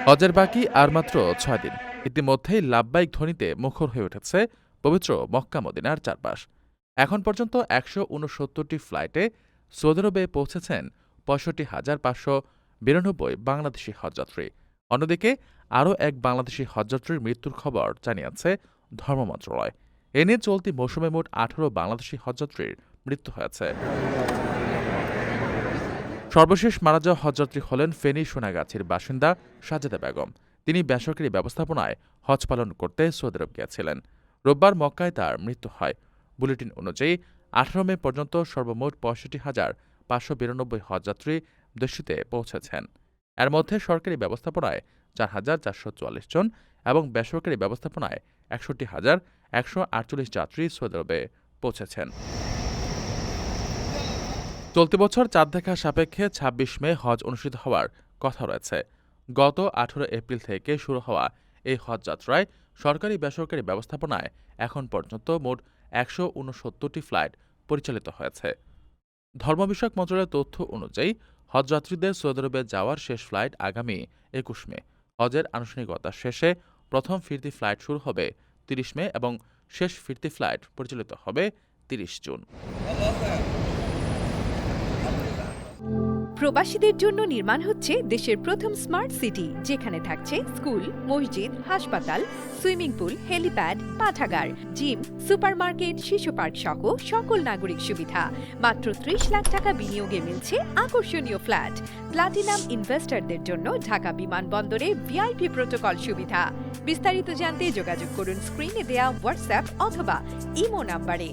হজের বাকি আর মাত্র ৬ দিন। ইতিমধ্যেই লাব্বাইক ধ্বনিতে মুখর হয়ে উঠেছে পবিত্র মক্কা মদিনার চারপাশ। এখন পর্যন্ত ১৬৯টি ফ্লাইটে সৌদি আরবে পৌঁছেছেন ৬৫,৫৯২ বাংলাদেশি হজযাত্রী। অন্যদিকে আরও এক বাংলাদেশি হজযাত্রীর মৃত্যুর খবর জানিয়েছে ধর্ম মন্ত্রণালয়। এ নিয়ে চলতি মৌসুমে মোট ১৮ বাংলাদেশি হজযাত্রীর মৃত্যু হয়েছে। সর্বশেষ মারা যাওয়া হজযাত্রী হলেন ফেনী সোনাগাছির বাসিন্দা সাজেদা বেগম। তিনি বেসরকারি ব্যবস্থাপনায় হজ পালন করতে সৌদি আরব গিয়েছিলেন। রোববার মক্কায় তার মৃত্যু হয়। বুলেটিন অনুযায়ী ১৮ মে পর্যন্ত সর্বমোট ৬৫,৫৯২ হজযাত্রী দেশটিতে পৌঁছেছেন। এর মধ্যে সরকারি ব্যবস্থাপনায় ৪,৪৪৪ জন এবং বেসরকারি ব্যবস্থাপনায় ৬১,১৪৮ যাত্রী সৌদি আরবে পৌঁছেছেন। চলতি বছর চাঁদ দেখা সাপেক্ষে ২৬ মে হজ অনুষ্ঠিত হওয়ার কথা রয়েছে। গত ১৮ এপ্রিল থেকে শুরু হওয়া এই হজযাত্রায় সরকারি বেসরকারি ব্যবস্থাপনায় এখন পর্যন্ত মোট ১৬৯টি ফ্লাইট পরিচালিত হয়েছে। ধর্ম বিষয়ক মন্ত্রণালয়ের তথ্য অনুযায়ী হজযাত্রীদের সৌদি আরবে যাওয়ার শেষ ফ্লাইট আগামী ২১ মে। হজের আনুষ্ঠানিকতা শেষে প্রথম ফিরতি ফ্লাইট শুরু হবে ৩০ মে এবং শেষ ফিরতি ফ্লাইট পরিচালিত হবে ৩০ জুন। প্রবাসীদের জন্য নির্মাণ হচ্ছে দেশের প্রথম স্মার্ট সিটি, যেখানে থাকছে স্কুল, মসজিদ, হাসপাতাল, সুইমিং পুল, হেলিপ্যাড, পাঠাগার, জিম, সুপারমার্কেট, শিশু পার্ক সহ সকল নাগরিক সুবিধা। মাত্র ৩০ লাখ টাকা বিনিয়োগে মিলছে আকর্ষণীয় ফ্ল্যাট। প্লাটিনাম ইনভেস্টরদের জন্য ঢাকা বিমানবন্দরে ভিআইপি প্রোটোকল সুবিধা। বিস্তারিত জানতে যোগাযোগ করুন স্ক্রিনে দেয়া হোয়াটসঅ্যাপ অথবা ইমো নাম্বারে।